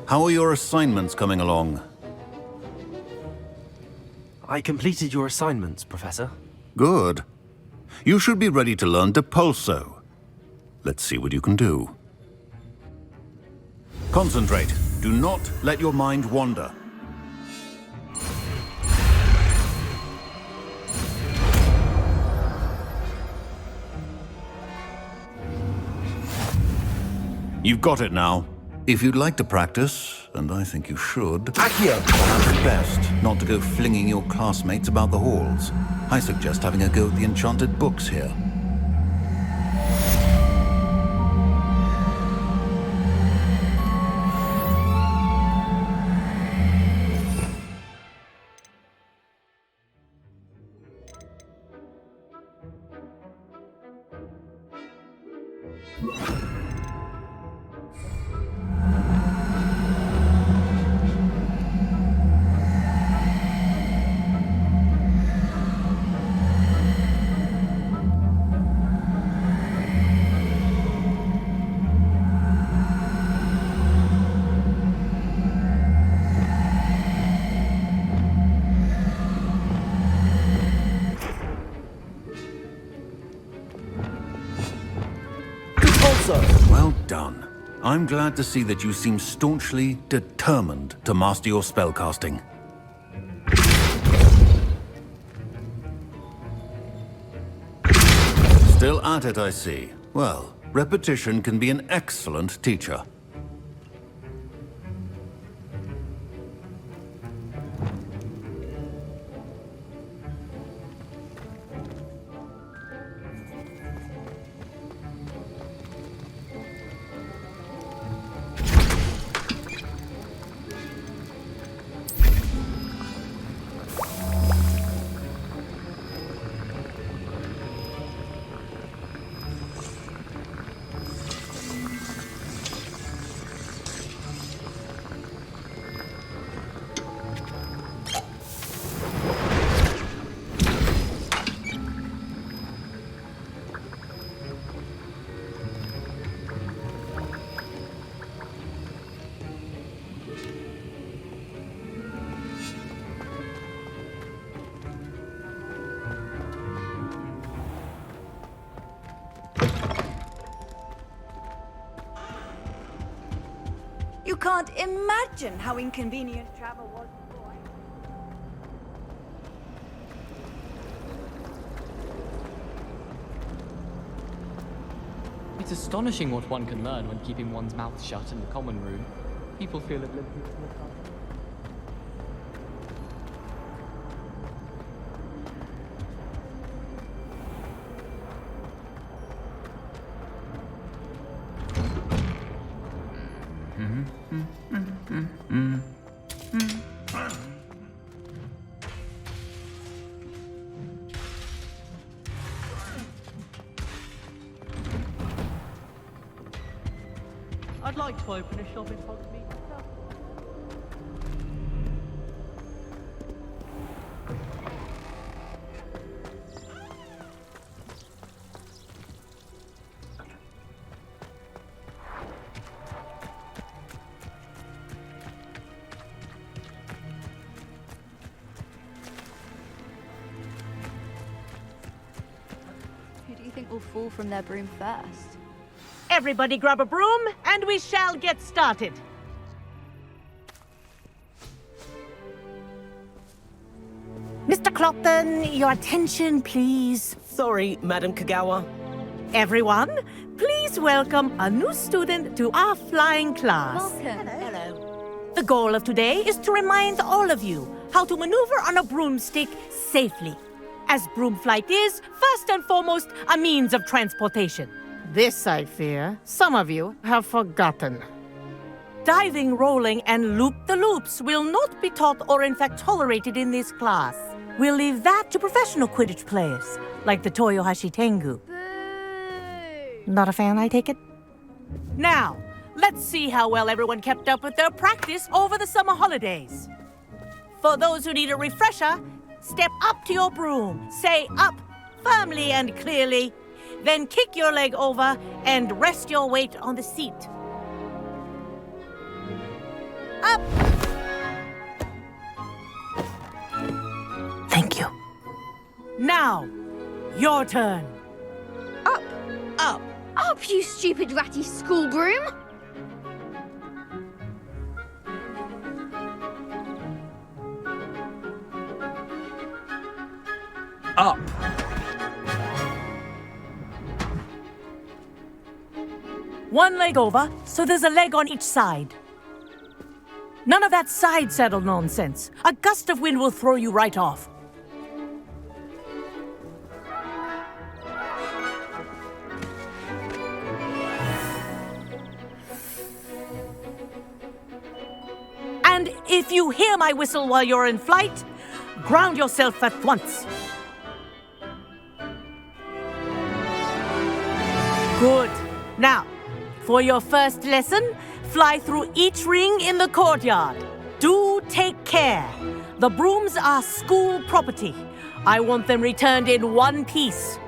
How are your assignments coming along? I completed your assignments, Professor. Good. You should be ready to learn Depulso. Let's see what you can do. Concentrate. Do not let your mind wander. You've got it now. If you'd like to practice, and I think you should, perhaps best not to go flinging your classmates about the halls. I suggest having a go at the enchanted books here. Well done. I'm glad to see that you seem staunchly determined to master your spellcasting. Still at it, I see. Well, repetition can be an excellent teacher. You can't imagine how inconvenient travel was before. It's astonishing what one can learn when keeping one's mouth shut in the common room. People feel at liberty to look up. I'd like to open a shop in Hogsmeade myself. Who do you think will fall from their broom first? Everybody grab a broom, and we shall get started. Mr. Clopton, your attention, please. Sorry, Madam Kagawa. Everyone, please welcome a new student to our flying class. Welcome. Hello. The goal of today is to remind all of you how to maneuver on a broomstick safely, as broom flight is, first and foremost, a means of transportation. This, I fear, some of you have forgotten. Diving, rolling, and loop-the-loops will not be taught or in fact tolerated in this class. We'll leave that to professional Quidditch players, like the Toyohashi Tengu. Not a fan, I take it? Now, let's see how well everyone kept up with their practice over the summer holidays. For those who need a refresher, step up to your broom, say up firmly and clearly, then kick your leg over and rest your weight on the seat. Up! Thank you. Now, your turn. Up! Up. Up, you stupid ratty school broom! Up. One leg over, so there's a leg on each side. None of that side saddle nonsense. A gust of wind will throw you right off. And if you hear my whistle while you're in flight, ground yourself at once. Good. Now, for your first lesson, fly through each ring in the courtyard. Do take care. The brooms are school property. I want them returned in one piece.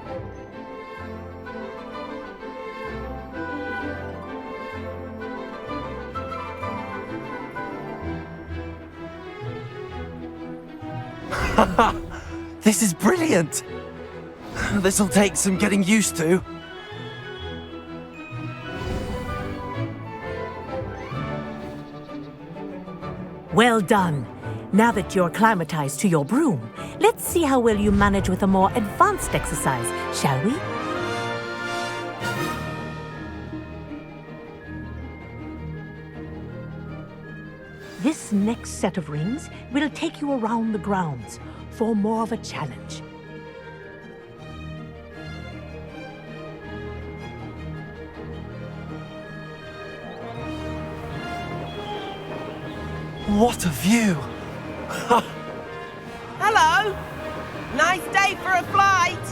This is brilliant! This'll take some getting used to. Well done. Now that you're acclimatized to your broom, let's see how well you manage with a more advanced exercise, shall we? This next set of rings will take you around the grounds for more of a challenge. What a view! Hello. Nice day for a flight.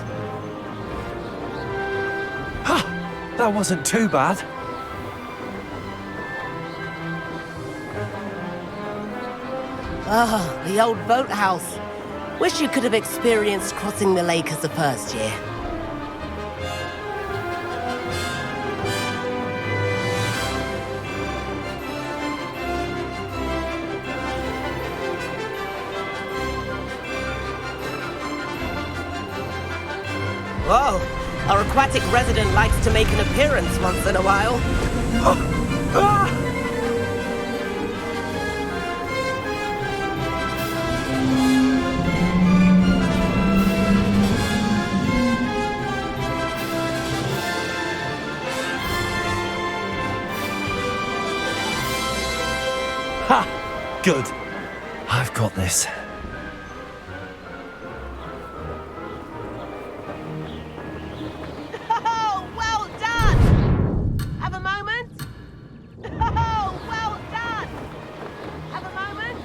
That wasn't too bad. Ah, the old boathouse. Wish you could have experienced crossing the lake as a first year. Whoa, our aquatic resident likes to make an appearance once in a while. Ha! Good. I've got this. Oh, well done! Have a moment? Oh, well done! Have a moment?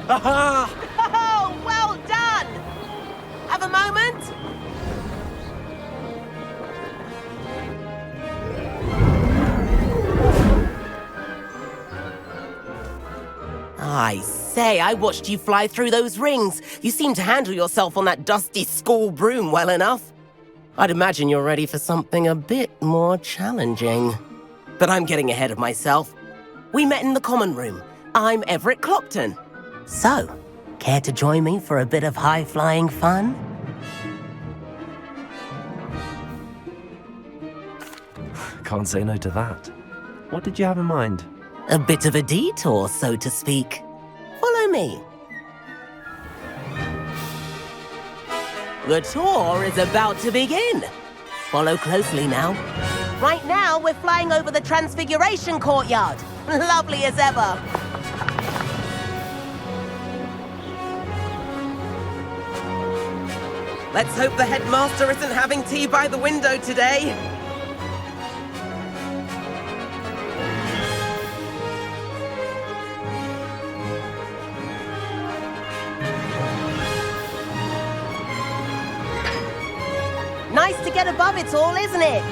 Ha-ha! Oh, well done! Have a moment? I say, I watched you fly through those rings. You seem to handle yourself on that dusty school broom well enough. I'd imagine you're ready for something a bit more challenging. But I'm getting ahead of myself. We met in the common room. I'm Everett Clopton. So, care to join me for a bit of high-flying fun? Can't say no to that. What did you have in mind? A bit of a detour, so to speak. Follow me. The tour is about to begin. Follow closely now. Right now, we're flying over the Transfiguration Courtyard. Lovely as ever. Let's hope the headmaster isn't having tea by the window today. Nice to get above it all, isn't it?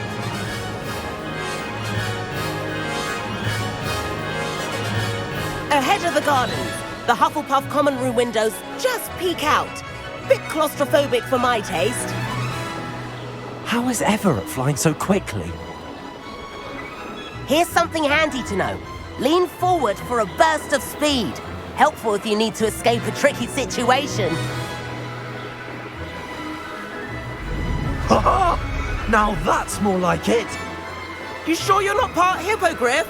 Ahead of the gardens, the Hufflepuff common room windows just peek out. Bit claustrophobic for my taste. How is Everett flying so quickly? Here's something handy to know. Lean forward for a burst of speed. Helpful if you need to escape a tricky situation. Ha-ha! Now that's more like it! You sure you're not part hippogriff?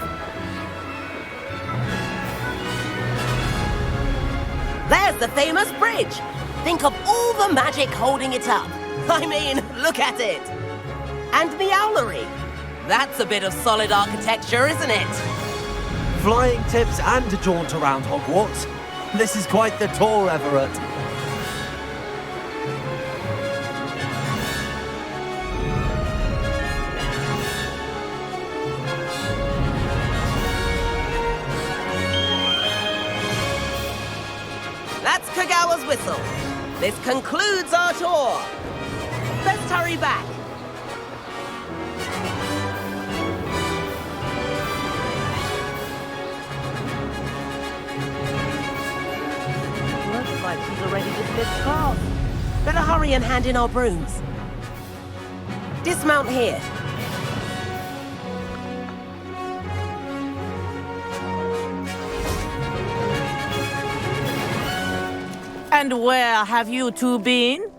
There's the famous bridge. Think of all the magic holding it up. I mean, look at it. And the owlery. That's a bit of solid architecture, isn't it? Flying tips and a jaunt around Hogwarts. This is quite the tour, Everett. That's Kagawa's whistle. This concludes our tour. Let's hurry back. Looks like she's already dismissed class. Better hurry and hand in our brooms. Dismount here. And where have you two been?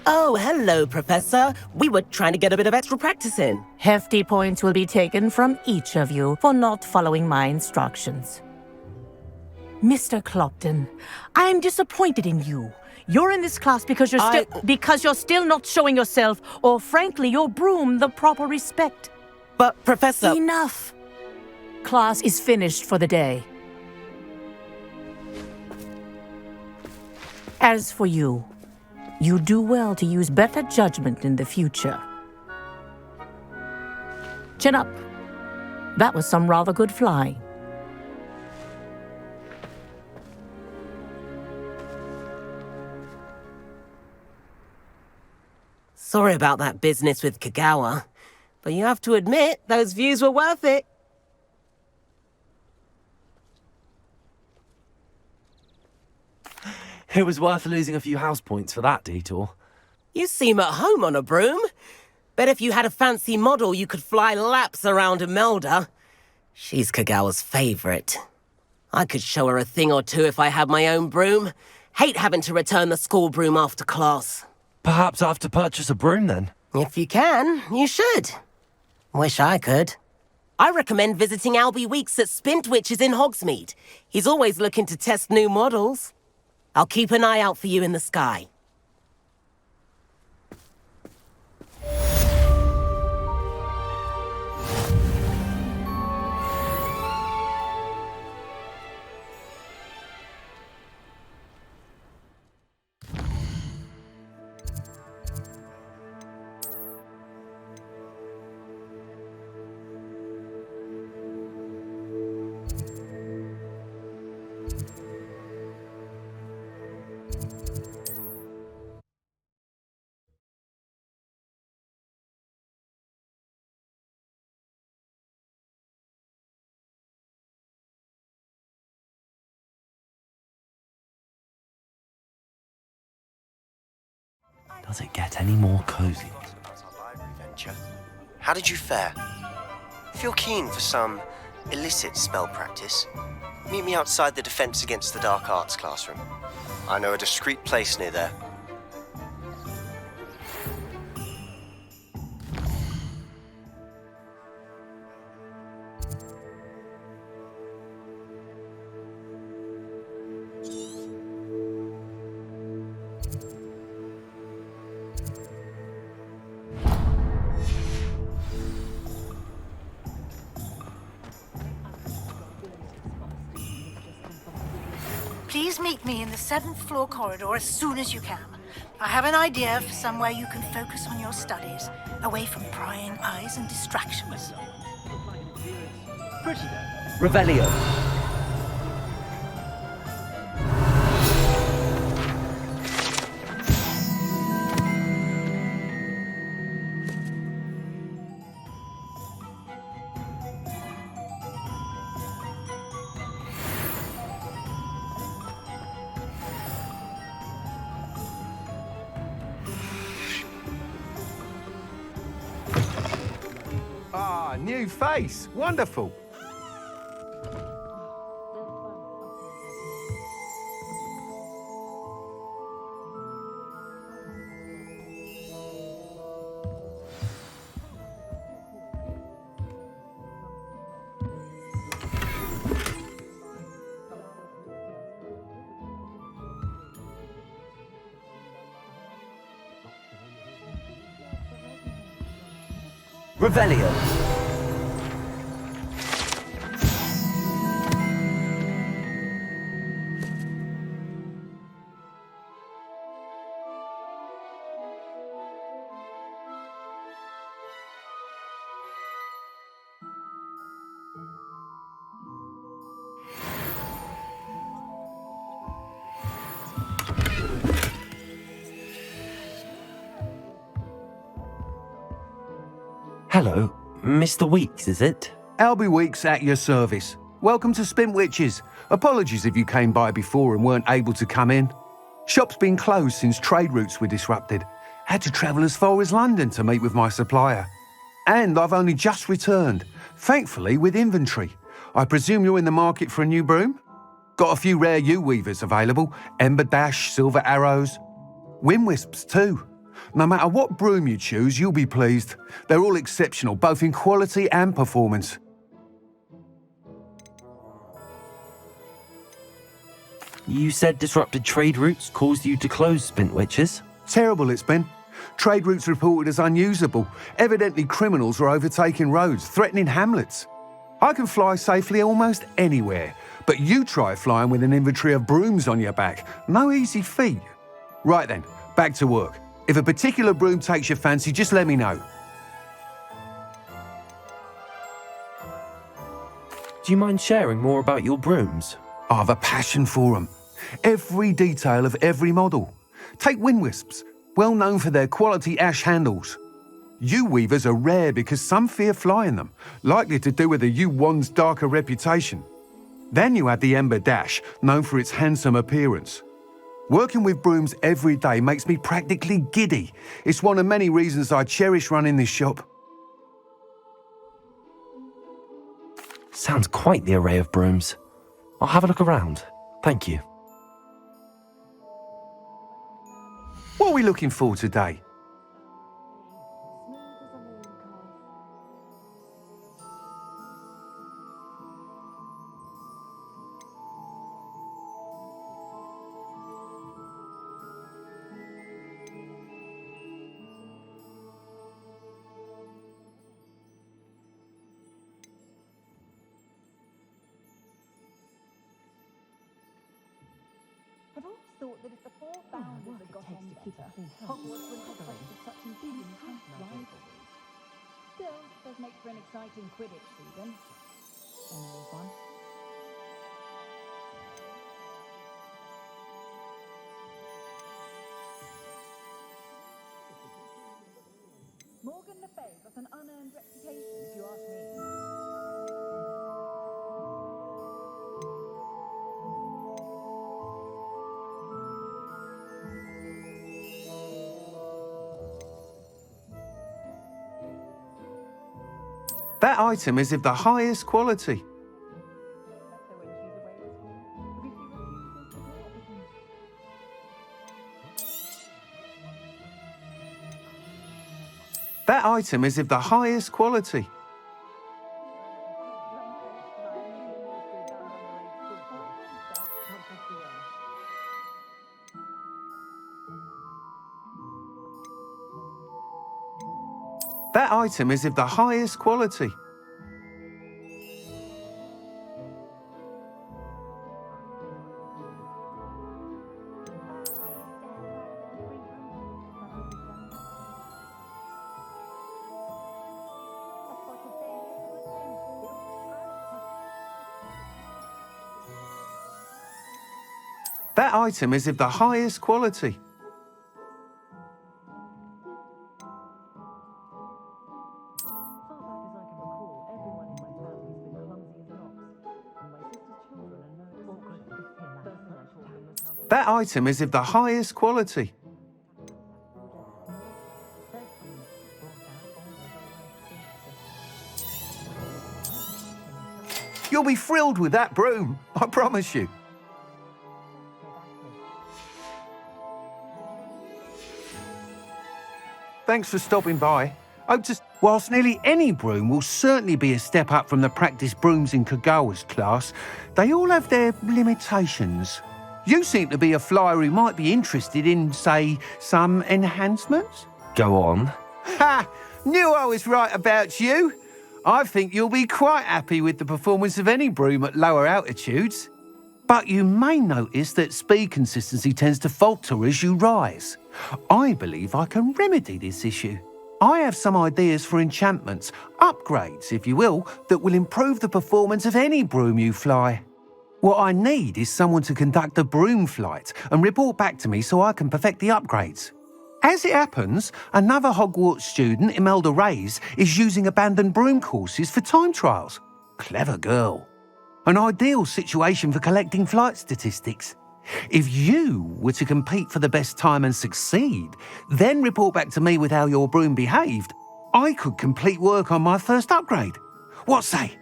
Oh, hello, Professor. We were trying to get a bit of extra practice in. Hefty points will be taken from each of you for not following my instructions. Mr. Clopton, I'm disappointed in you. You're in this class because you're still not showing yourself, or frankly, your broom the proper respect. But, Professor... Enough. Class is finished for the day. As for you, you do well to use better judgment in the future. Chin up. That was some rather good flying. Sorry about that business with Kagawa, but you have to admit, those views were worth it. It was worth losing a few house points for that detour. You seem at home on a broom. Bet if you had a fancy model, you could fly laps around Imelda. She's Kagawa's favorite. I could show her a thing or two if I had my own broom. Hate having to return the school broom after class. Perhaps I have to purchase a broom then? If you can, you should. Wish I could. I recommend visiting Albie Weeks at Spintwitches in Hogsmeade. He's always looking to test new models. I'll keep an eye out for you in the sky. Does it get any more cozy? How did you fare? If you're keen for some illicit spell practice, meet me outside the Defense Against the Dark Arts classroom. I know a discreet place near there. me in the 7th floor corridor as soon as you can. I have an idea for somewhere you can focus on your studies, away from prying eyes and distractions. Revelio. Ah, new face. Wonderful. Revelio. Hello, Mr. Weeks, is it? Albie Weeks at your service. Welcome to Spintwitches. Apologies if you came by before and weren't able to come in. Shop's been closed since trade routes were disrupted. Had to travel as far as London to meet with my supplier. And I've only just returned, thankfully with inventory. I presume you're in the market for a new broom? Got a few rare yew-weavers available, Ember Dash, Silver Arrows. Wind Wisps too. No matter what broom you choose, you'll be pleased. They're all exceptional, both in quality and performance. You said disrupted trade routes caused you to close Spintwitches? Terrible it's been. Trade routes reported as unusable. Evidently criminals are overtaking roads, threatening hamlets. I can fly safely almost anywhere, but you try flying with an inventory of brooms on your back. No easy feat. Right then, back to work. If a particular broom takes your fancy, just let me know. Do you mind sharing more about your brooms? I have a passion for them. Every detail of every model. Take Wind Wisps, well known for their quality ash handles. Yew-weavers are rare because some fear flying them, likely to do with the yew wand's darker reputation. Then you add the Ember Dash, known for its handsome appearance. Working with brooms every day makes me practically giddy. It's one of many reasons I cherish running this shop. Sounds quite the array of brooms. I'll have a look around. Thank you. What are we looking for today? I've always thought that if the four founders had got on better, Hogwarts wouldn't have faced such intense rivalries. Still, does make for an exciting Quidditch season. Always one. Morgan Le Fay got an unearned reputation, if you ask me. That item is of the highest quality. That item is of the highest quality. That item is of the highest quality. That item is of the highest quality. That item is of the highest quality. You'll be thrilled with that broom, I promise you. Thanks for stopping by. Whilst nearly any broom will certainly be a step up from the practice brooms in Kagawa's class, they all have their limitations. You seem to be a flyer who might be interested in, say, some enhancements? Go on. Ha! Knew I was right about you. I think you'll be quite happy with the performance of any broom at lower altitudes. But you may notice that speed consistency tends to falter as you rise. I believe I can remedy this issue. I have some ideas for enchantments, upgrades, if you will, that will improve the performance of any broom you fly. What I need is someone to conduct a broom flight and report back to me so I can perfect the upgrades. As it happens, another Hogwarts student, Imelda Reyes, is using abandoned broom courses for time trials. Clever girl. An ideal situation for collecting flight statistics. If you were to compete for the best time and succeed, then report back to me with how your broom behaved, I could complete work on my first upgrade. What say?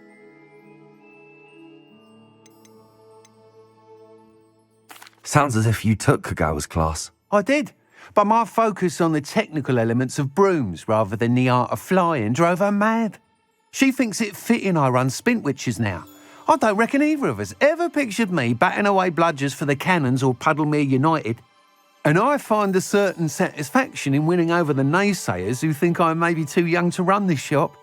Sounds as if you took Kagawa's class. I did, but my focus on the technical elements of brooms rather than the art of flying drove her mad. She thinks it fitting I run Spintwitches now. I don't reckon either of us ever pictured me batting away bludgers for the Cannons or Puddlemere United. And I find a certain satisfaction in winning over the naysayers who think I may be too young to run this shop.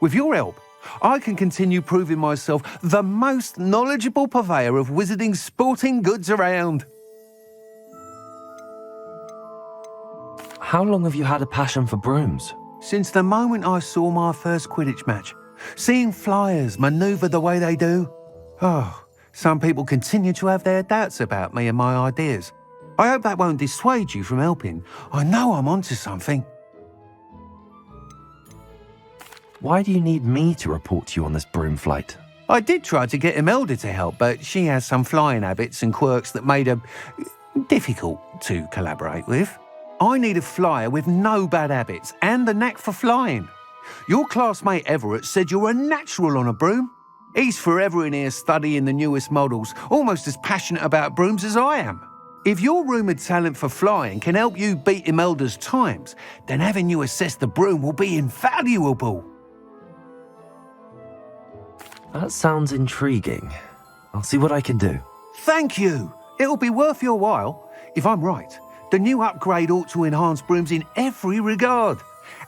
With your help, I can continue proving myself the most knowledgeable purveyor of wizarding sporting goods around. How long have you had a passion for brooms? Since the moment I saw my first Quidditch match. Seeing flyers manoeuvre the way they do. Oh, some people continue to have their doubts about me and my ideas. I hope that won't dissuade you from helping. I know I'm onto something. Why do you need me to report to you on this broom flight? I did try to get Imelda to help, but she has some flying habits and quirks that made her difficult to collaborate with. I need a flyer with no bad habits and the knack for flying. Your classmate Everett said you're a natural on a broom. He's forever in here studying the newest models, almost as passionate about brooms as I am. If your rumoured talent for flying can help you beat Imelda's times, then having you assess the broom will be invaluable. That sounds intriguing. I'll see what I can do. Thank you. It'll be worth your while. If I'm right, the new upgrade ought to enhance brooms in every regard.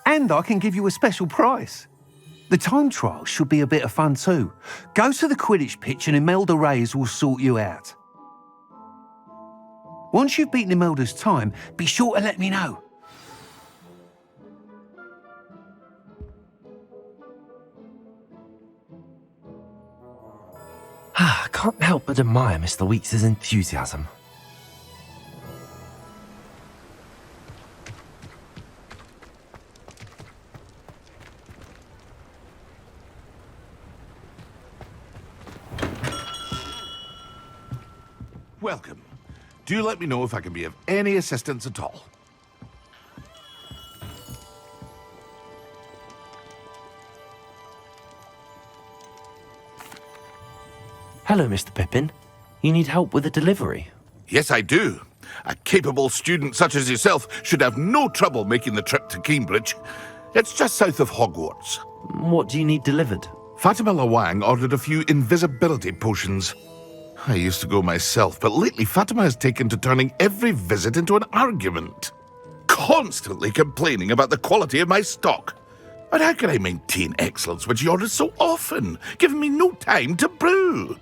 And I can give you a special price. The time trial should be a bit of fun too. Go to the Quidditch pitch and Imelda Reyes will sort you out. Once you've beaten Imelda's time, be sure to let me know. I can't help but admire Mr. Weeks' enthusiasm. Welcome. Do let me know if I can be of any assistance at all. Hello, Mr. Pippin. You need help with a delivery? Yes, I do. A capable student such as yourself should have no trouble making the trip to Keenbridge. It's just south of Hogwarts. What do you need delivered? Fatima Lawang ordered a few invisibility potions. I used to go myself, but lately Fatima has taken to turning every visit into an argument. Constantly complaining about the quality of my stock. But how can I maintain excellence when she orders so often, giving me no time to brew?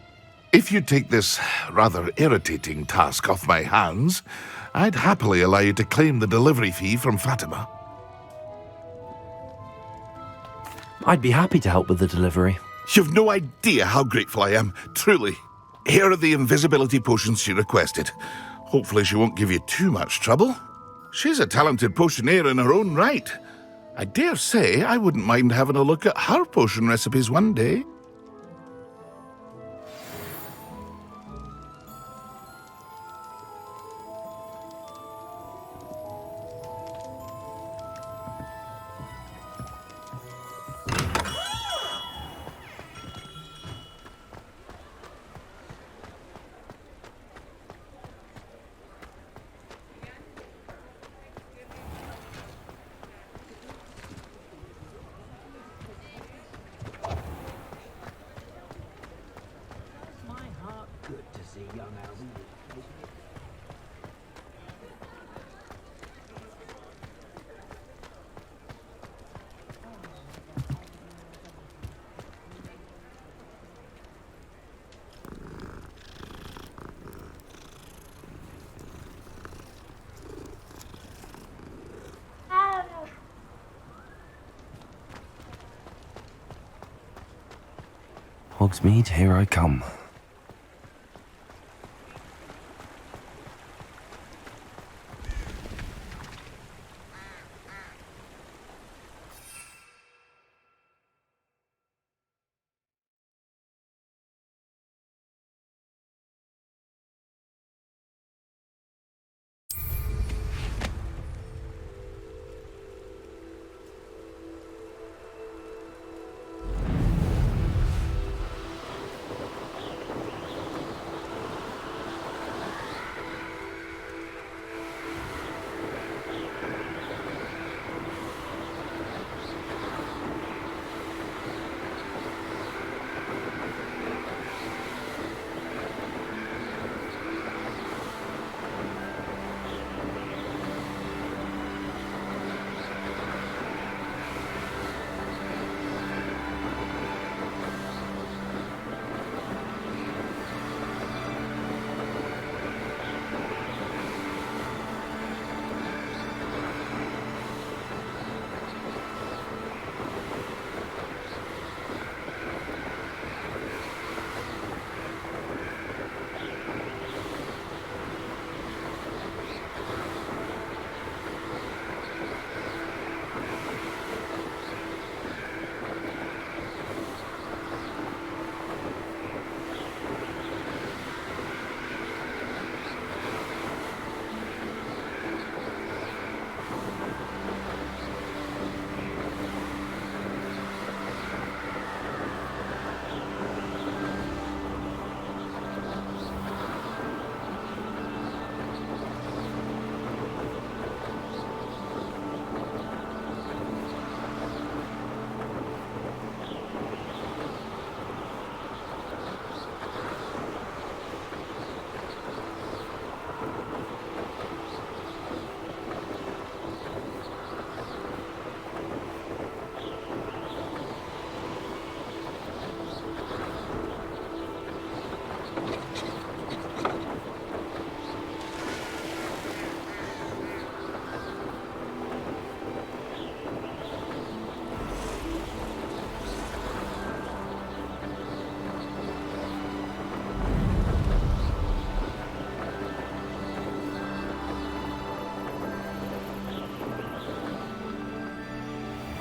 If you take this rather irritating task off my hands, I'd happily allow you to claim the delivery fee from Fatima. I'd be happy to help with the delivery. You've no idea how grateful I am, truly. Here are the invisibility potions she requested. Hopefully she won't give you too much trouble. She's a talented potioneer in her own right. I dare say I wouldn't mind having a look at her potion recipes one day. Hogsmeade, here I come.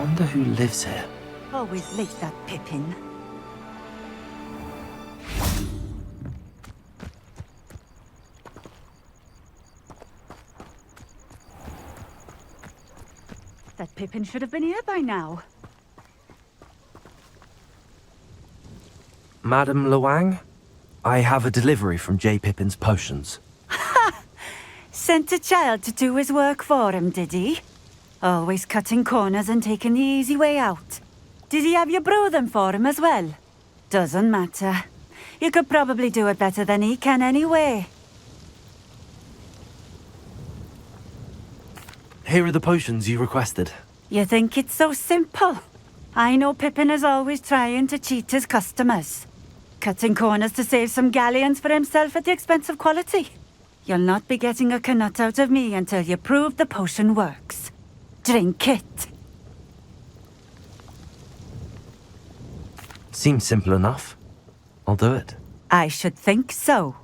Wonder who lives here. Always late, that Pippin. That Pippin should have been here by now. Madam Luang, I have a delivery from J. Pippin's Potions. Ha! Sent a child to do his work for him, did he? Always cutting corners and taking the easy way out. Did he have you brew them for him as well? Doesn't matter. You could probably do it better than he can anyway. Here are the potions you requested. You think it's so simple? I know Pippin is always trying to cheat his customers. Cutting corners to save some galleons for himself at the expense of quality. You'll not be getting a canut out of me until you prove the potion works. Drink it. Seems simple enough. I'll do it. I should think so.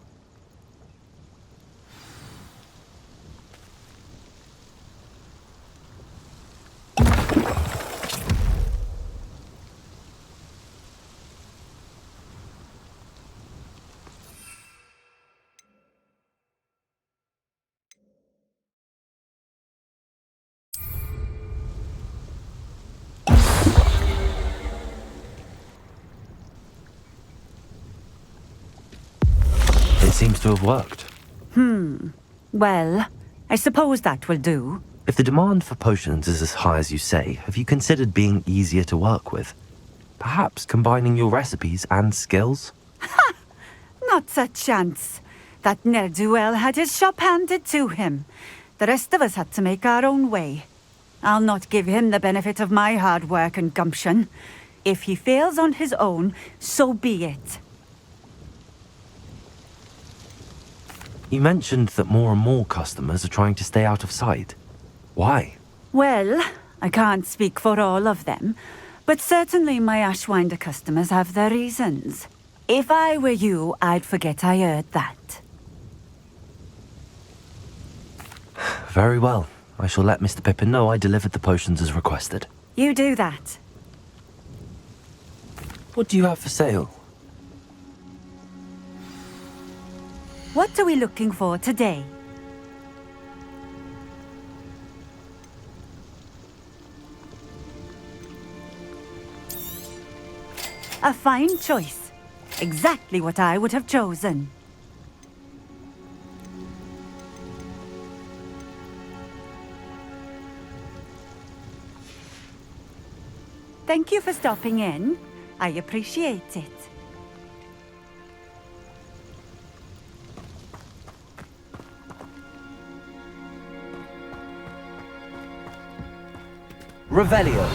It seems to have worked. Well, I suppose that will do. If the demand for potions is as high as you say, have you considered being easier to work with? Perhaps combining your recipes and skills? Not a chance. That ne'er-do-well had his shop handed to him. The rest of us had to make our own way. I'll not give him the benefit of my hard work and gumption. If he fails on his own, so be it. You mentioned that more and more customers are trying to stay out of sight. Why? Well, I can't speak for all of them, but certainly my Ashwinder customers have their reasons. If I were you, I'd forget I heard that. Very well. I shall let Mr. Pippin know I delivered the potions as requested. You do that. What do you have for sale? What are we looking for today? A fine choice. Exactly what I would have chosen. Thank you for stopping in. I appreciate it. Revelio.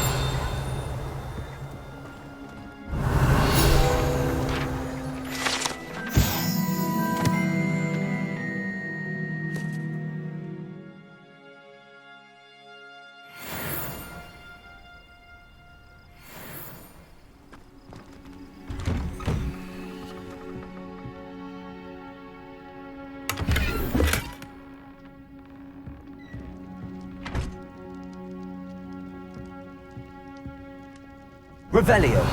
Revelio.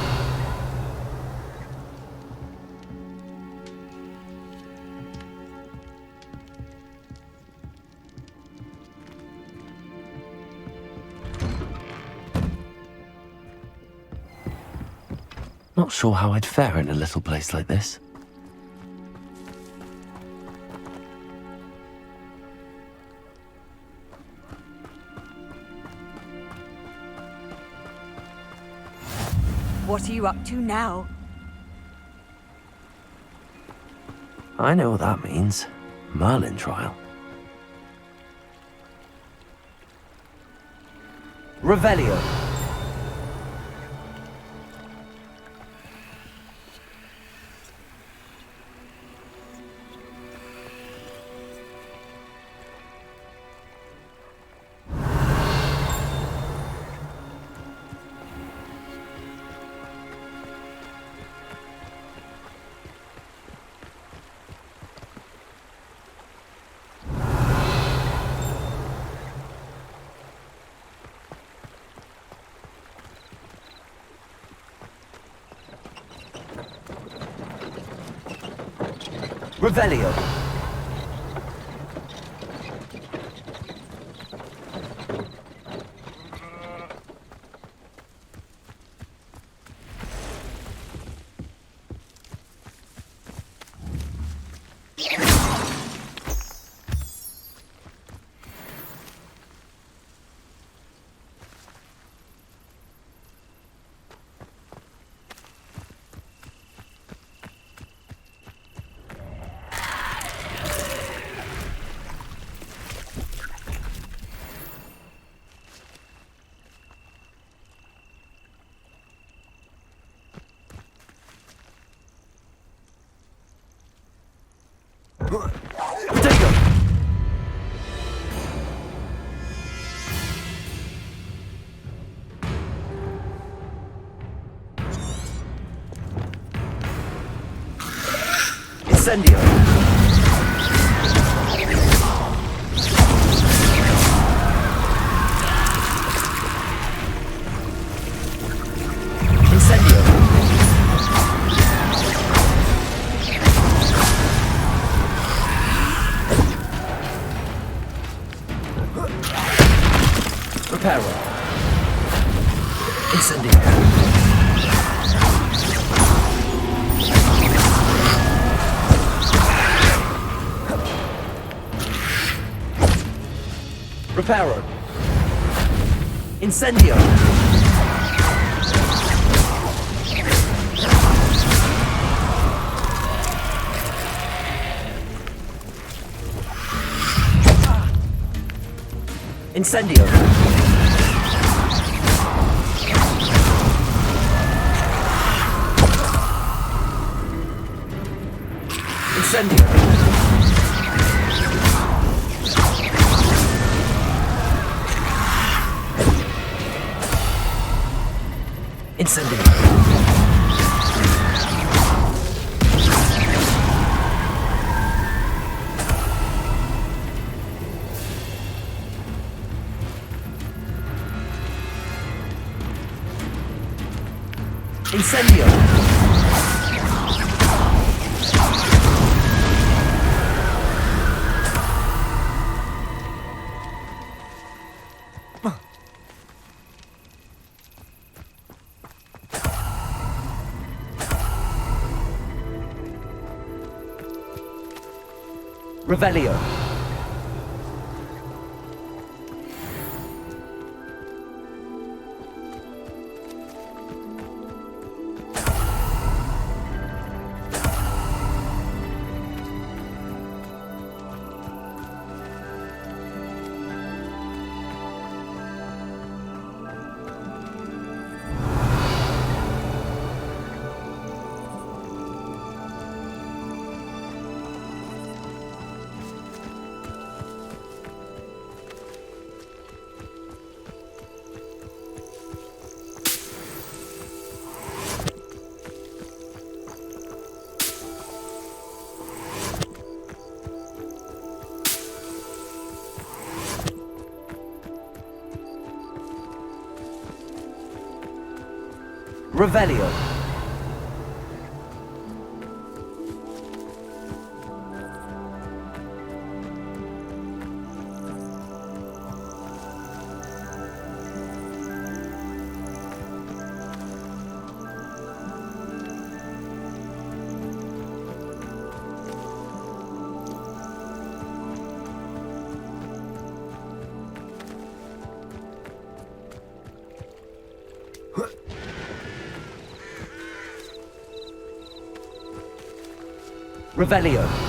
Not sure how I'd fare in a little place like this. What are you up to now? I know what that means. Merlin trial. Revelio. Revelio. Incendio. Incendio. Reparo. Incendio. Reparo. Incendio. Incendio. Incendio. Incendio. Incendio. Revelio. Revelio. Revelio.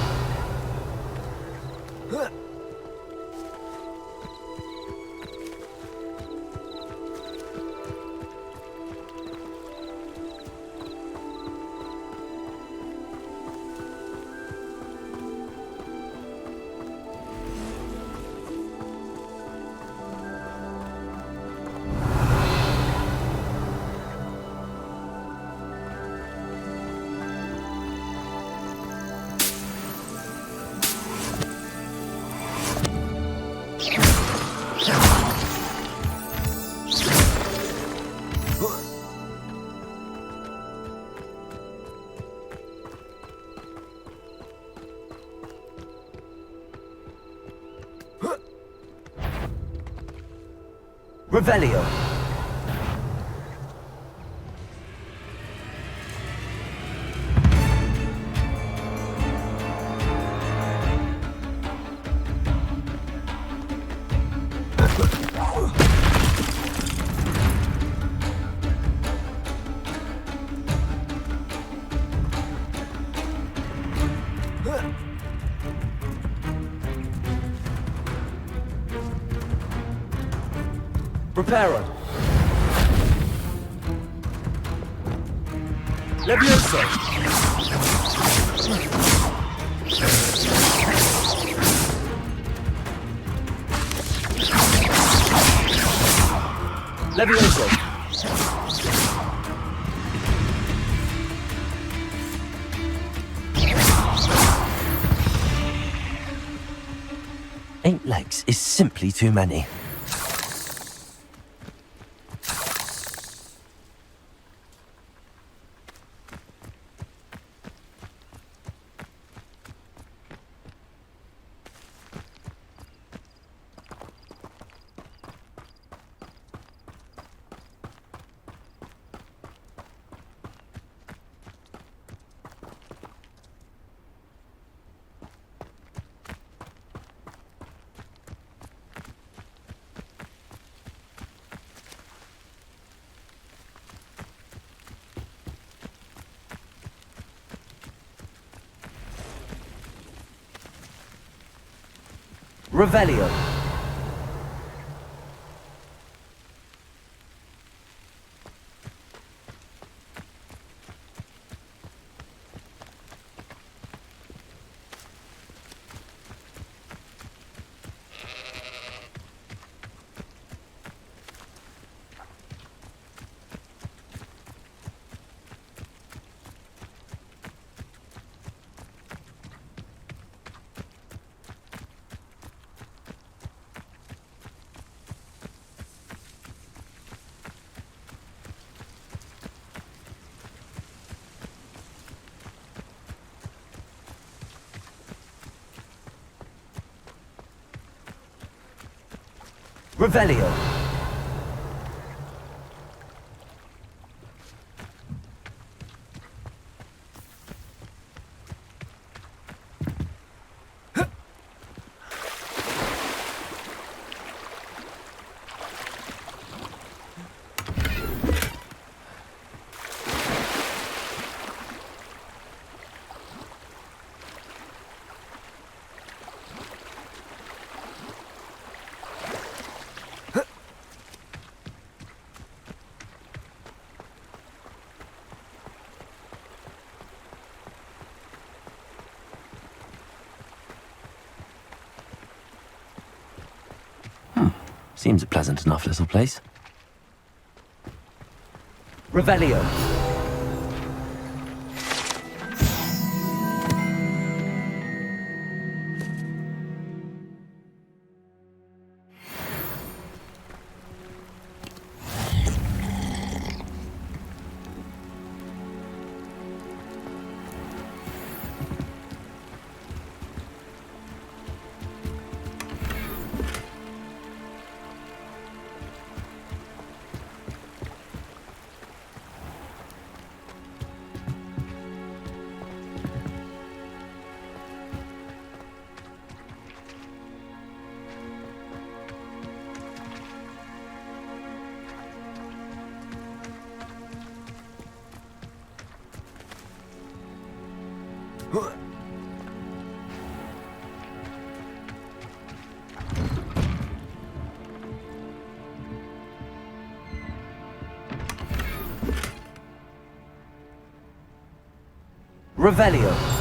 Revelio. Reparo. Levioso. Levioso. 6 is simply too many. Revelio. Revelio. Seems a pleasant enough little place. Revelio. Revelio.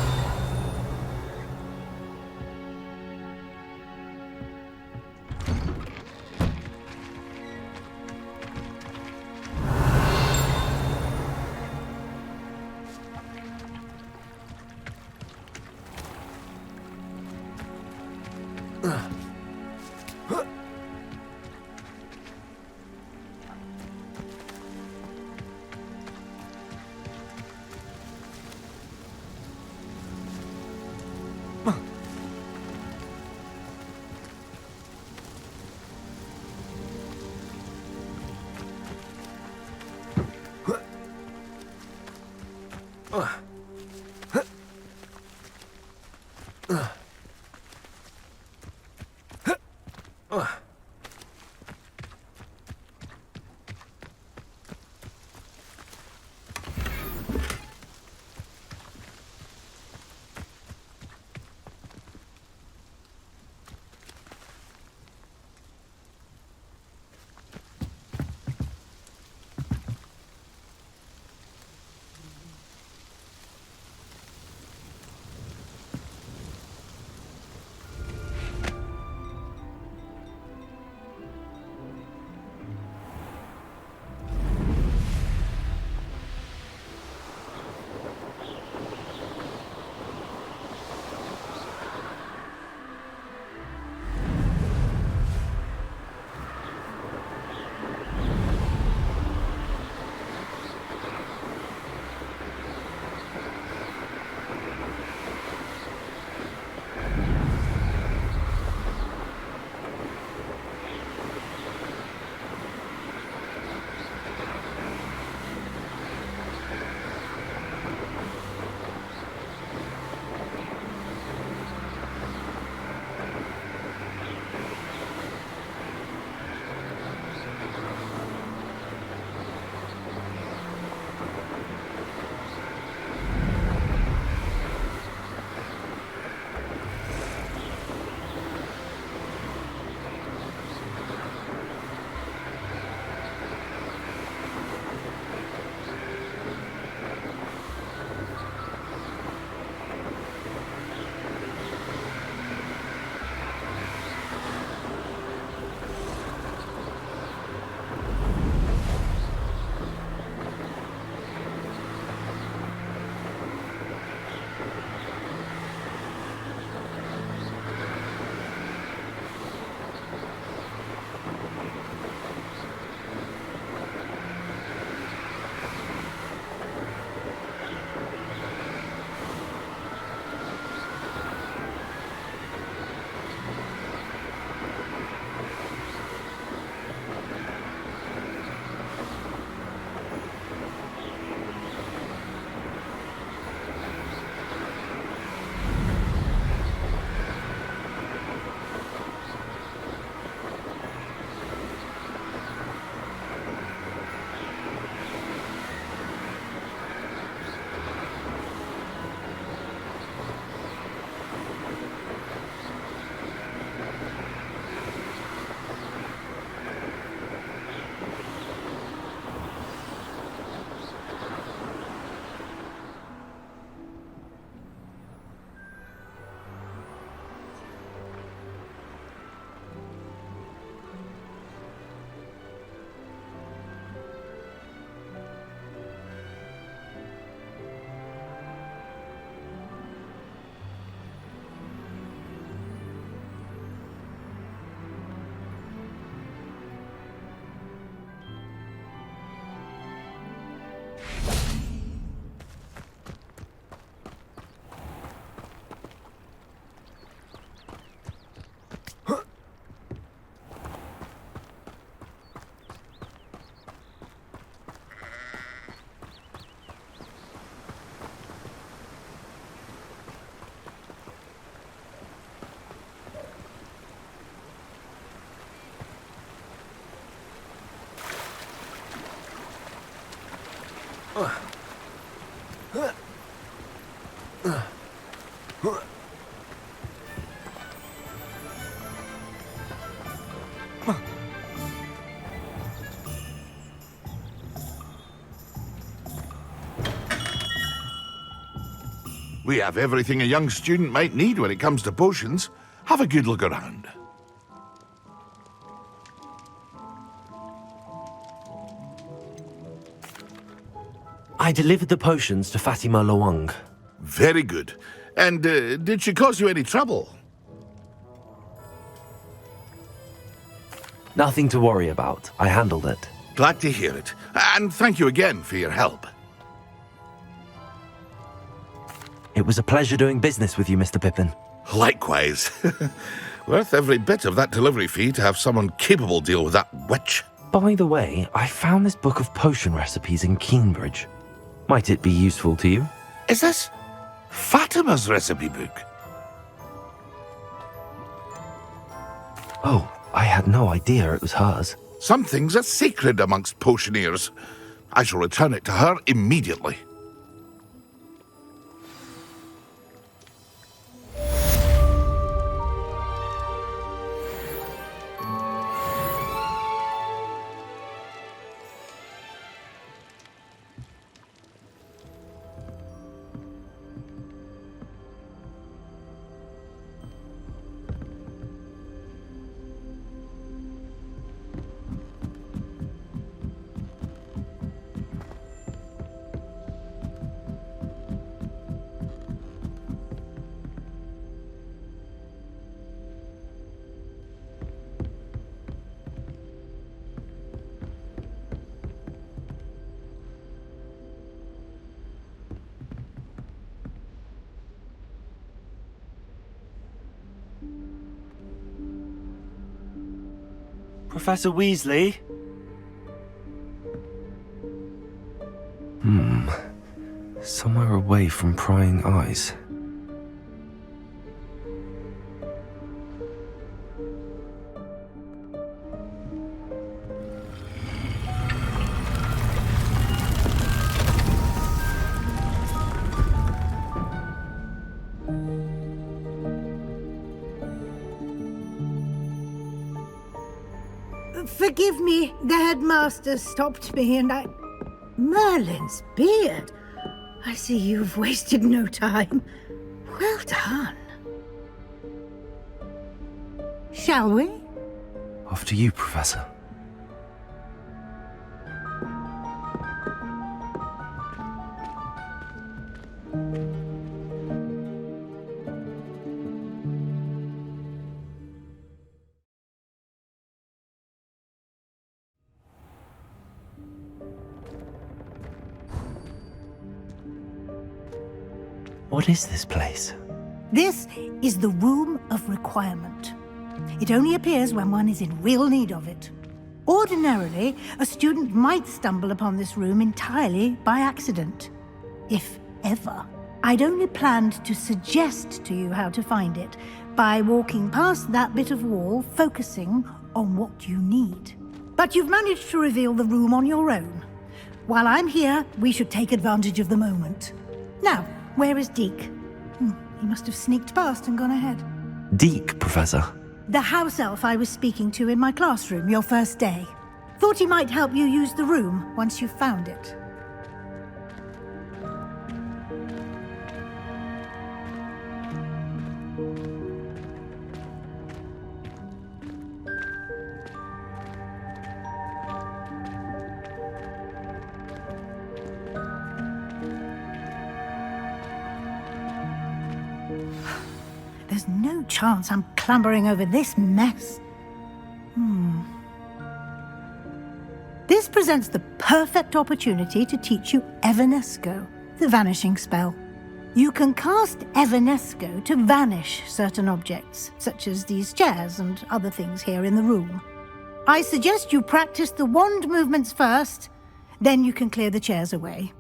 We have everything a young student might need when it comes to potions. Have a good look around. I delivered the potions to Fatima Lawang. Very good. And did she cause you any trouble? Nothing to worry about. I handled it. Glad to hear it. And thank you again for your help. It was a pleasure doing business with you, Mr. Pippin. Likewise. Worth every bit of that delivery fee to have someone capable deal with that witch. By the way, I found this book of potion recipes in Keenbridge. Might it be useful to you? Is this Fatima's recipe book? Oh, I had no idea it was hers. Some things are sacred amongst potioneers. I shall return it to her immediately. Professor Weasley? Somewhere away from prying eyes. Forgive me, the headmaster stopped me and I... Merlin's beard! I see you've wasted no time. Well done. Shall we? Off to you, Professor. What is this place? This is the Room of Requirement. It only appears when one is in real need of it. Ordinarily, a student might stumble upon this room entirely by accident. If ever. I'd only planned to suggest to you how to find it by walking past that bit of wall, focusing on what you need. But you've managed to reveal the room on your own. While I'm here, we should take advantage of the moment. Now, where is Deke? He must have sneaked past and gone ahead. Deke, Professor. The house elf I was speaking to in my classroom your first day. Thought he might help you use the room once you've found it. There's no chance I'm clambering over this mess. This presents the perfect opportunity to teach you Evanesco, the vanishing spell. You can cast Evanesco to vanish certain objects, such as these chairs and other things here in the room. I suggest you practice the wand movements first, then you can clear the chairs away.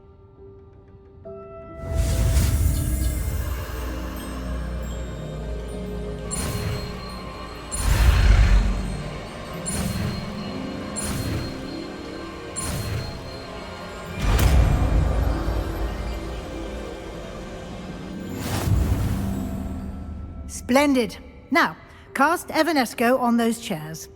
Splendid. Now, cast Evanesco on those chairs.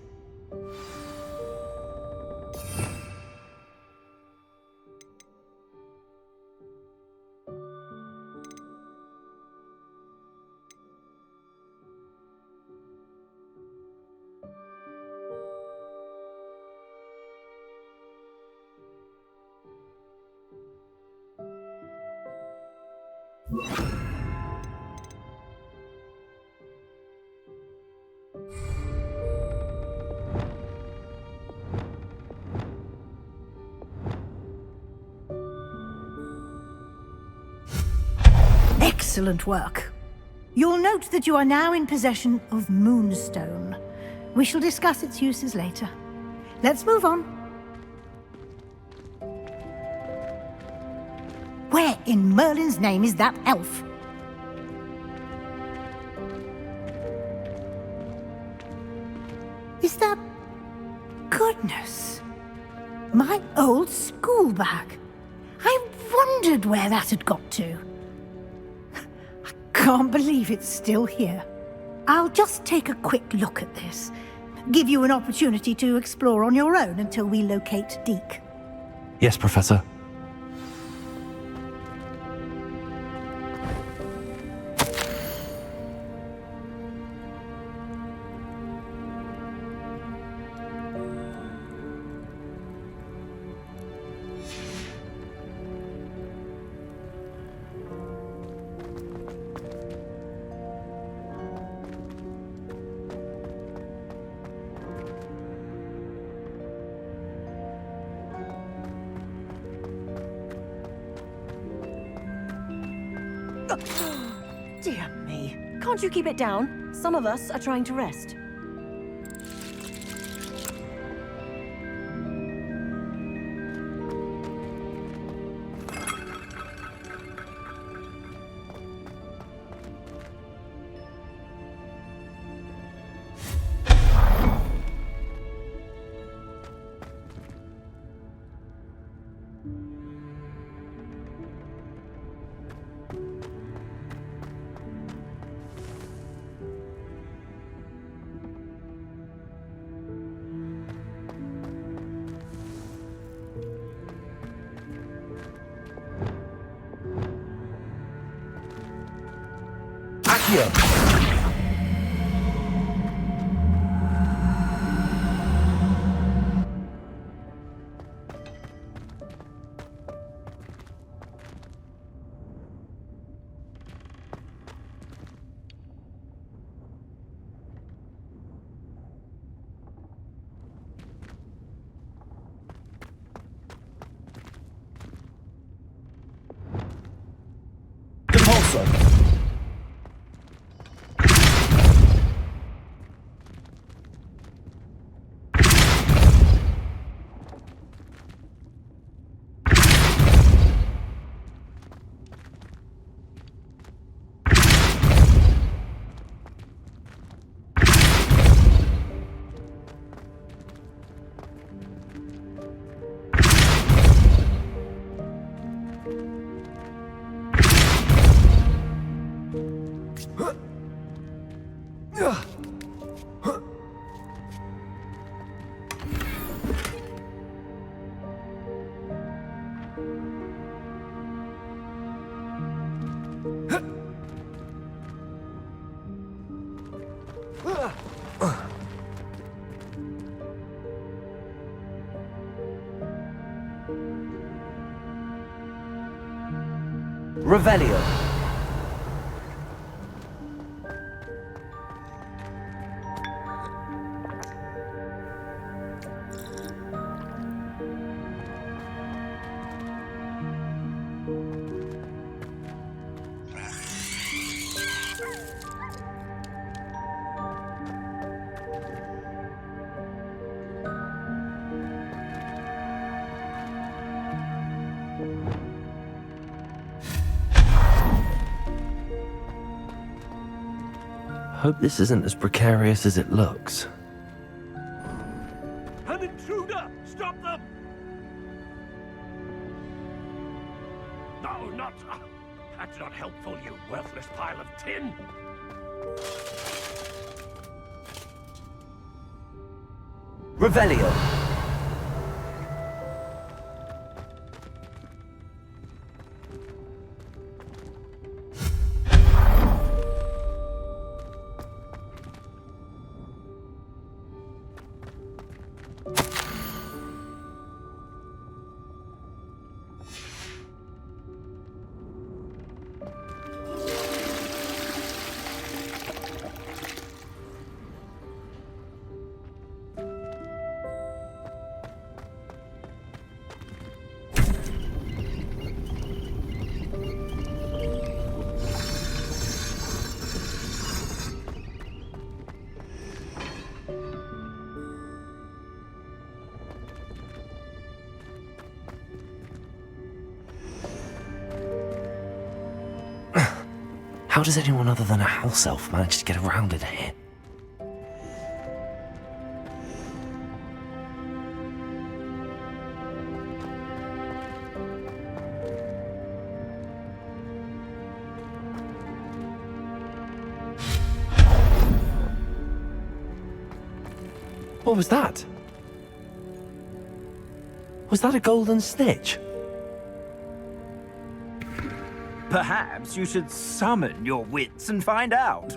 Excellent work. You'll note that you are now in possession of Moonstone. We shall discuss its uses later. Let's move on. Where in Merlin's name is that elf? Is that... Goodness. My old school bag. I wondered where that had got to. Can't believe it's still here. I'll just take a quick look at this. Give you an opportunity to explore on your own until we locate Deke. Yes, Professor. Dear me. Can't you keep it down? Some of us are trying to rest. Depulso. Revelio. Hope this isn't as precarious as it looks. An intruder! Stop them! No, not... That's not helpful, you worthless pile of tin! Revelio. How does anyone other than a house elf manage to get around in here? What was that? Was that a golden snitch? Perhaps you should summon your wits and find out.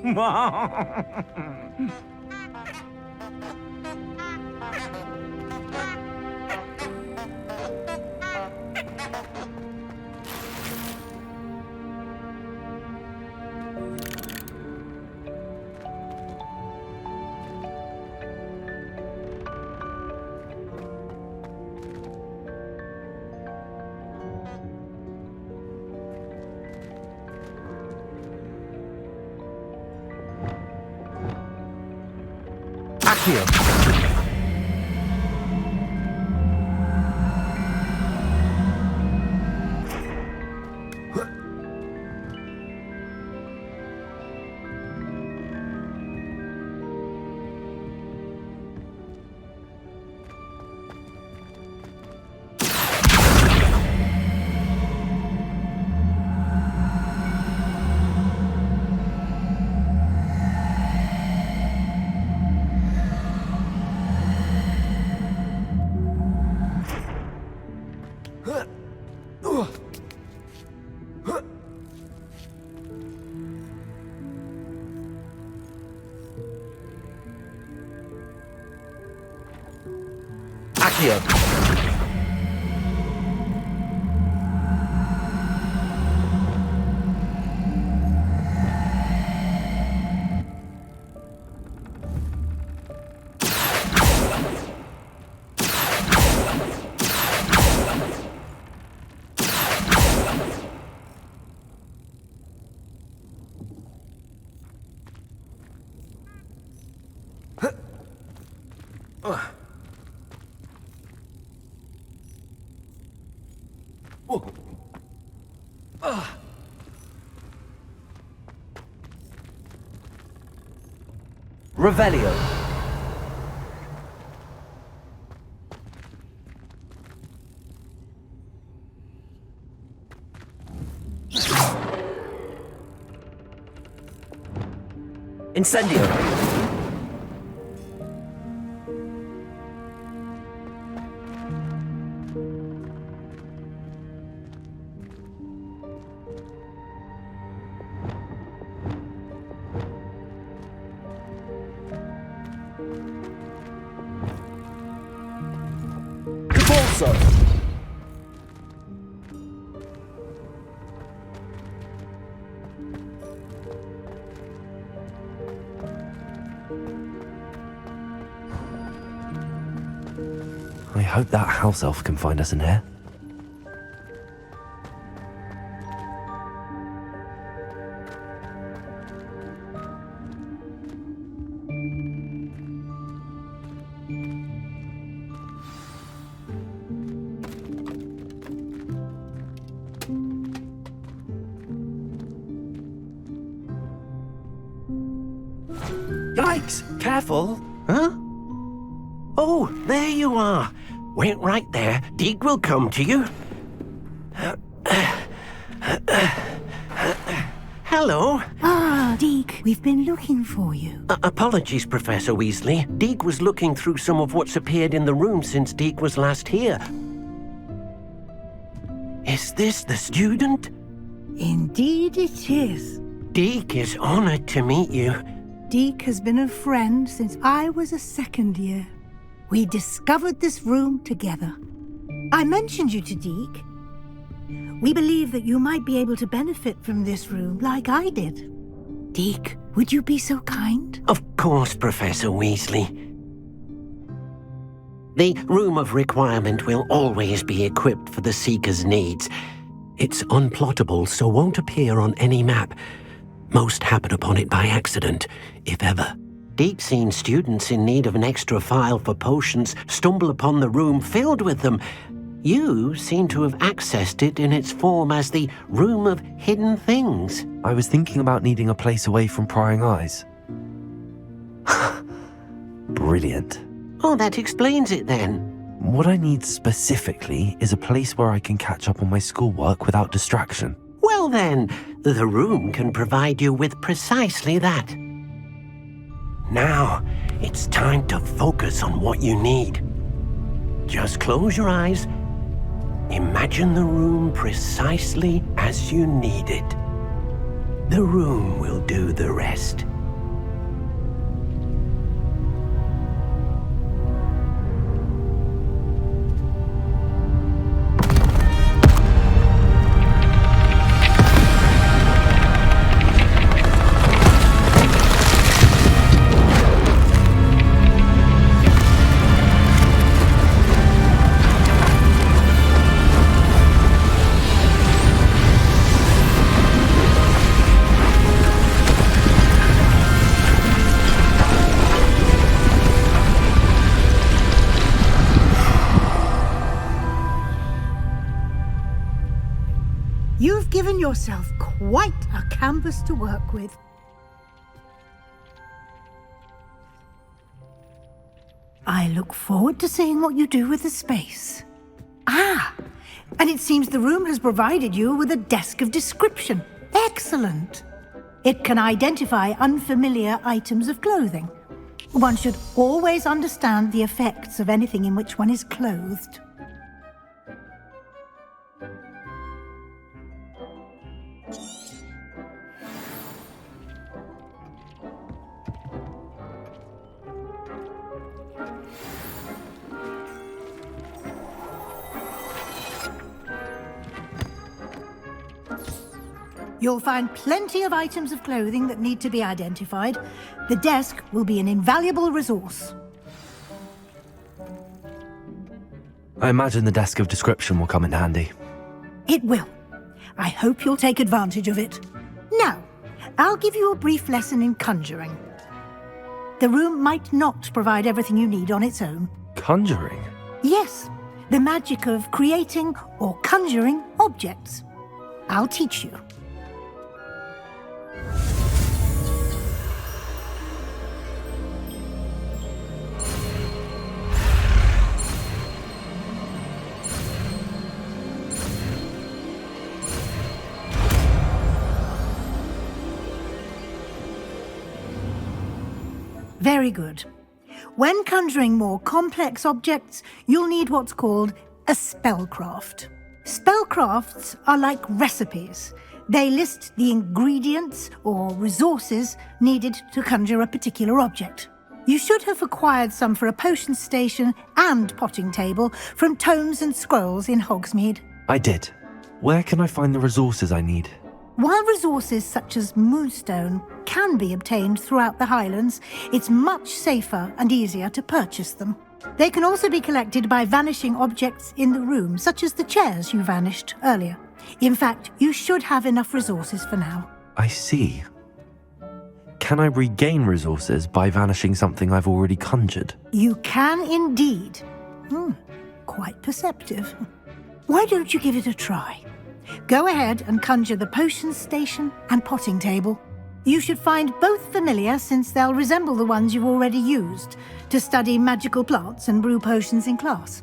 Accio. Accio. Revelio. Incendio. Depulso. I hope that house elf can find us in here. Yikes! Careful! Huh? Oh, there you are. Wait right there. Dig will come to you. Hello. Ah, Deke, we've been looking for you. Apologies, Professor Weasley. Deke was looking through some of what's appeared in the room since Deke was last here. Is this the student? Indeed it is. Deke is honored to meet you. Deke has been a friend since I was a second year. We discovered this room together. I mentioned you to Deke. We believe that you might be able to benefit from this room like I did. Deke, would you be so kind? Of course, Professor Weasley. The Room of Requirement will always be equipped for the Seeker's needs. It's unplottable, so won't appear on any map. Most happen upon it by accident, if ever. Deep-seen students in need of an extra file for potions stumble upon the room filled with them. You seem to have accessed it in its form as the Room of Hidden Things. I was thinking about needing a place away from prying eyes. Brilliant. Oh, that explains it then. What I need specifically is a place where I can catch up on my schoolwork without distraction. Well then, the room can provide you with precisely that. Now, it's time to focus on what you need. Just close your eyes. Imagine the room precisely as you need it. The room will do the rest. You've given yourself quite a canvas to work with. I look forward to seeing what you do with the space. Ah, and it seems the room has provided you with a desk of description. Excellent. It can identify unfamiliar items of clothing. One should always understand the effects of anything in which one is clothed. You'll find plenty of items of clothing that need to be identified. The desk will be an invaluable resource. I imagine the desk of description will come in handy. It will. I hope you'll take advantage of it. Now, I'll give you a brief lesson in conjuring. The room might not provide everything you need on its own. Conjuring? Yes, the magic of creating or conjuring objects. I'll teach you. Very good. When conjuring more complex objects, you'll need what's called a spellcraft. Spellcrafts are like recipes. They list the ingredients or resources needed to conjure a particular object. You should have acquired some for a potion station and potting table from tomes and scrolls in Hogsmeade. I did. Where can I find the resources I need? While resources such as moonstone can be obtained throughout the Highlands, it's much safer and easier to purchase them. They can also be collected by vanishing objects in the room, such as the chairs you vanished earlier. In fact, you should have enough resources for now. I see. Can I regain resources by vanishing something I've already conjured? You can indeed. Quite perceptive. Why don't you give it a try? Go ahead and conjure the potion station and potting table. You should find both familiar since they'll resemble the ones you've already used to study magical plants and brew potions in class.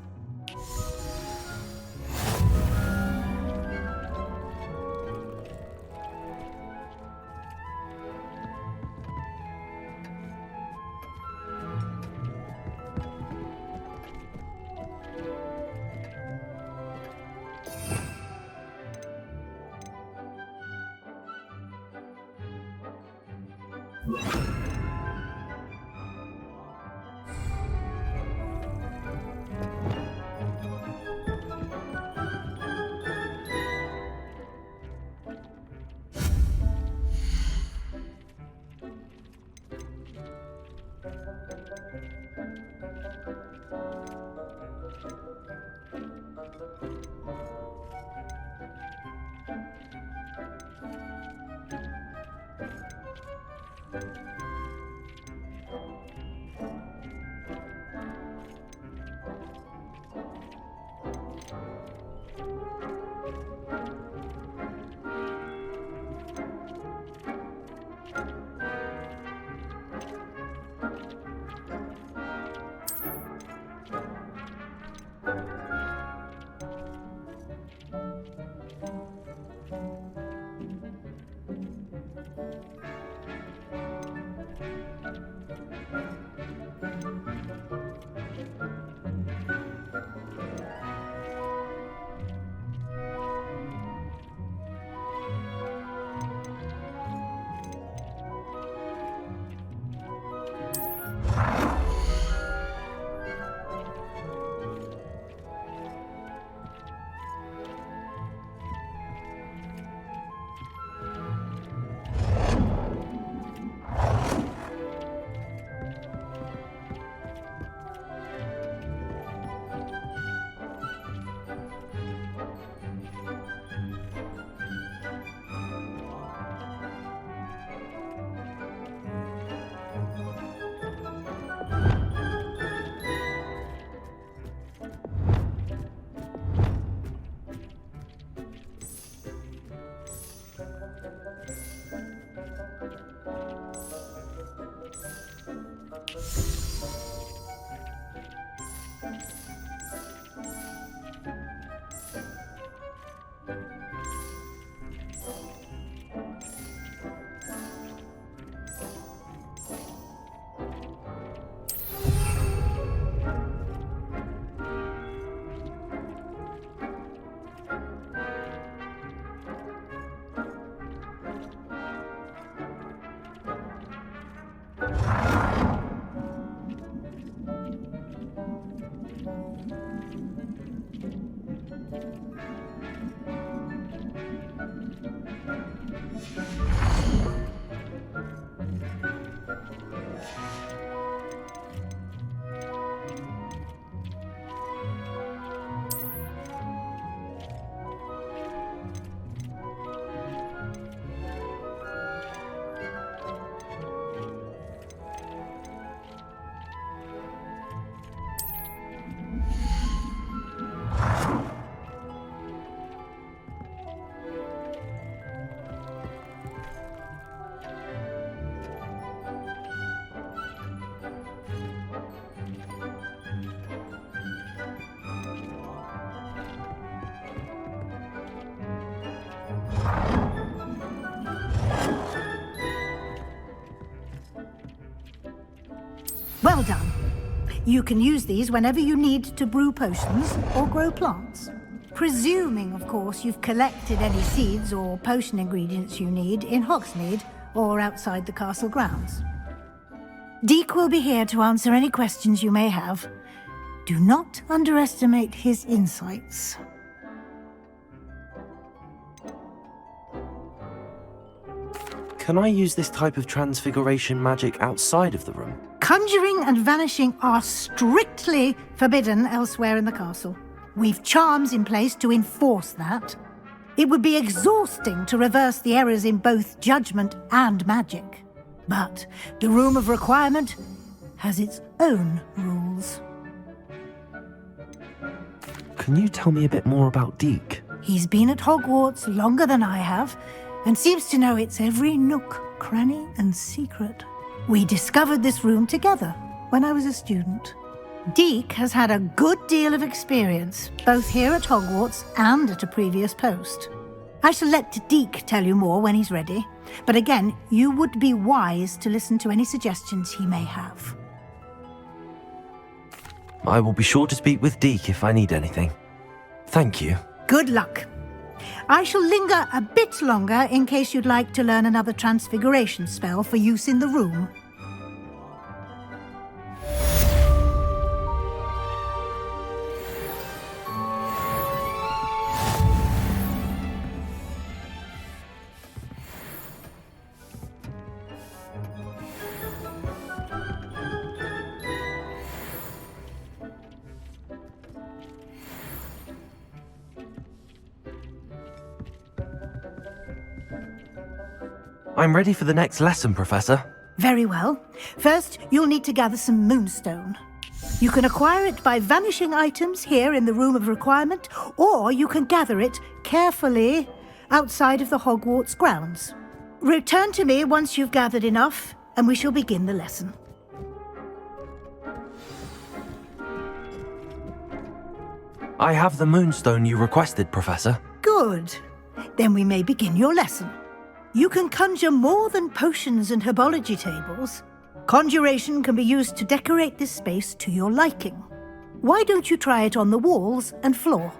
Well done. You can use these whenever you need to brew potions or grow plants. Presuming, of course, you've collected any seeds or potion ingredients you need in Hogsmeade or outside the castle grounds. Deek will be here to answer any questions you may have. Do not underestimate his insights. Can I use this type of transfiguration magic outside of the room? Conjuring and vanishing are strictly forbidden elsewhere in the castle. We've charms in place to enforce that. It would be exhausting to reverse the errors in both judgment and magic. But the Room of Requirement has its own rules. Can you tell me a bit more about Deek? He's been at Hogwarts longer than I have, and seems to know its every nook, cranny, and secret. We discovered this room together when I was a student. Deek has had a good deal of experience, both here at Hogwarts and at a previous post. I shall let Deek tell you more when he's ready, but again, you would be wise to listen to any suggestions he may have. I will be sure to speak with Deek if I need anything. Thank you. Good luck. I shall linger a bit longer in case you'd like to learn another transfiguration spell for use in the room. I'm ready for the next lesson, Professor. Very well. First, you'll need to gather some moonstone. You can acquire it by vanishing items here in the Room of Requirement, or you can gather it carefully outside of the Hogwarts grounds. Return to me once you've gathered enough, and we shall begin the lesson. I have the moonstone you requested, Professor. Good. Then we may begin your lesson. You can conjure more than potions and herbology tables. Conjuration can be used to decorate this space to your liking. Why don't you try it on the walls and floor?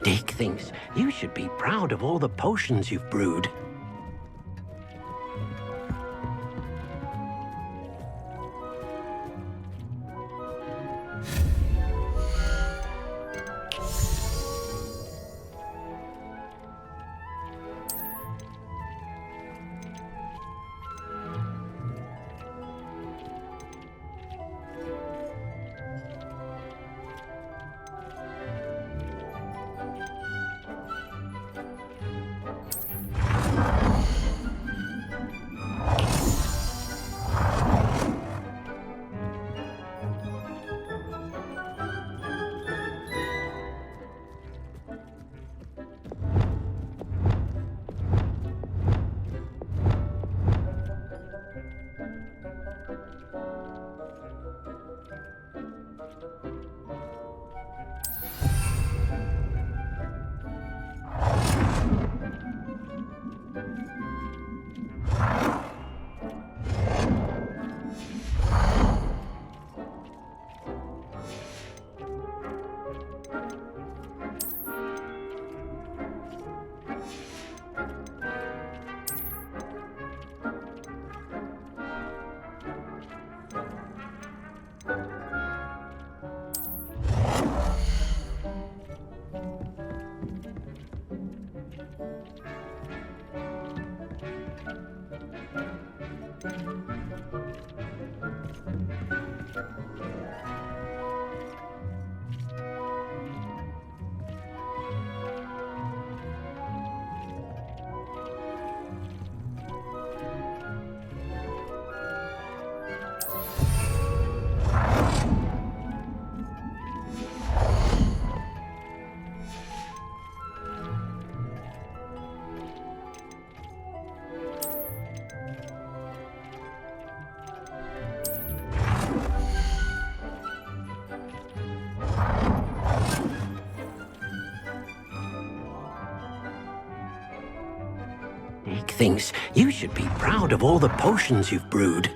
Dick thinks you should be proud of all the potions you've brewed. Dick thinks you should be proud of all the potions you've brewed.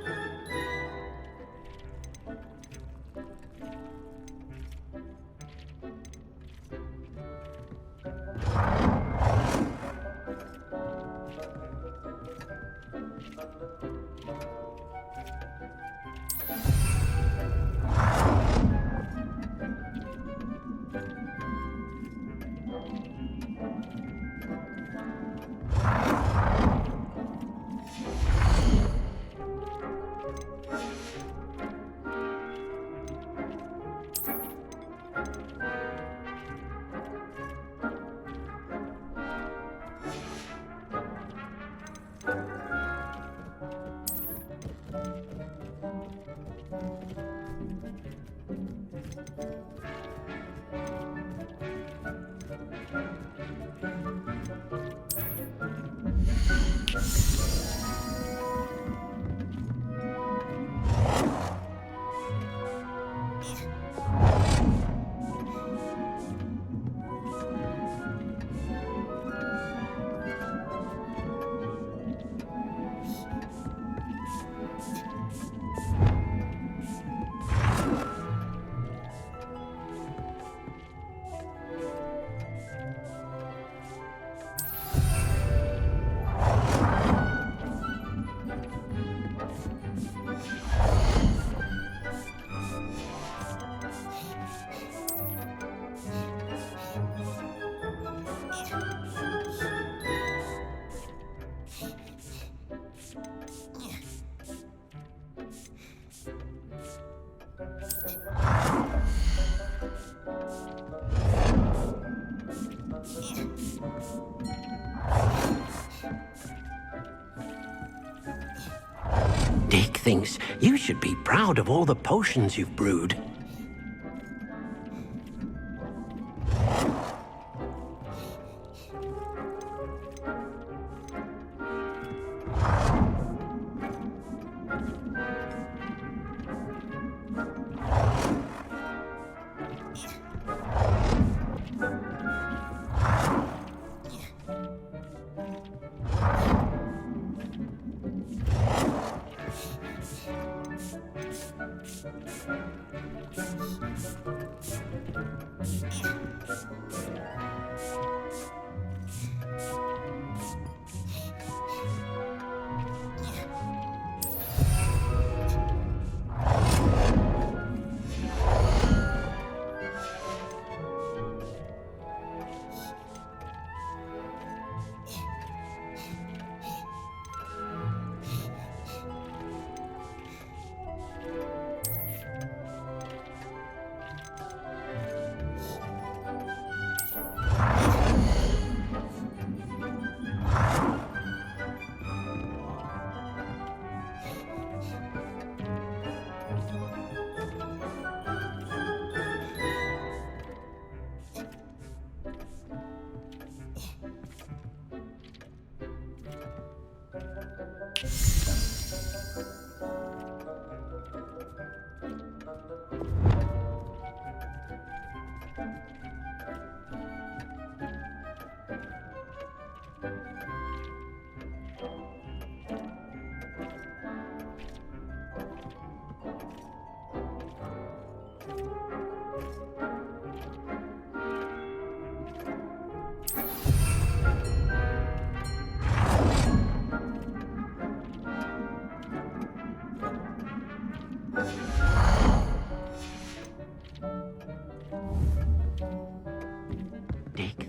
thinks you should be proud of all the potions you've brewed.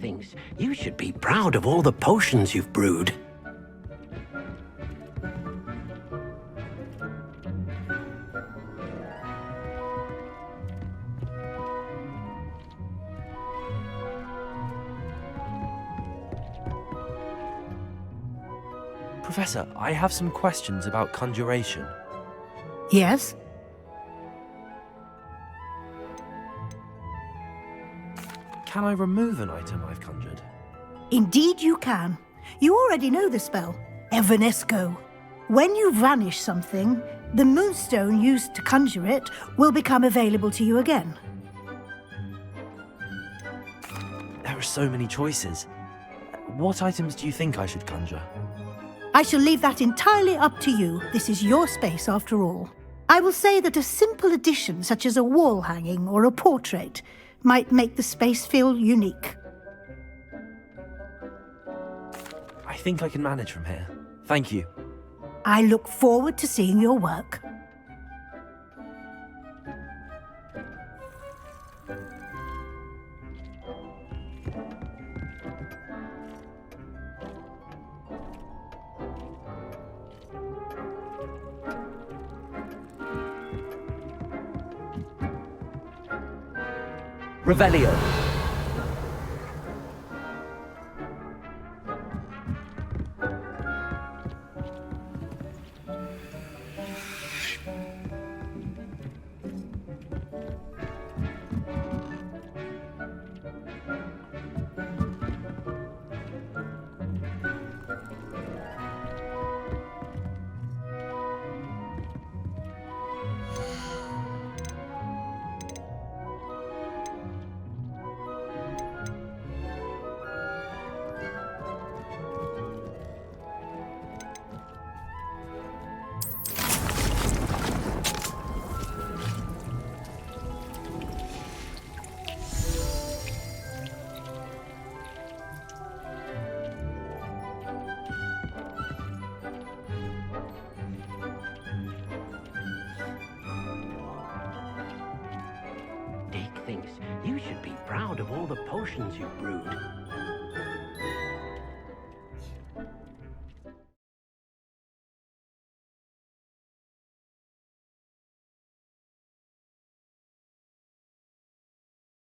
Thinks you should be proud of all the potions you've brewed. Professor, I have some questions about conjuration. Yes? Can I remove an item I've conjured? Indeed you can. You already know the spell, Evanesco. When you vanish something, the moonstone used to conjure it will become available to you again. There are so many choices. What items do you think I should conjure? I shall leave that entirely up to you. This is your space after all. I will say that a simple addition such as a wall hanging or a portrait might make the space feel unique. I think I can manage from here. Thank you. I look forward to seeing your work. Revelio. Thinks you should be proud of all the potions you've brewed.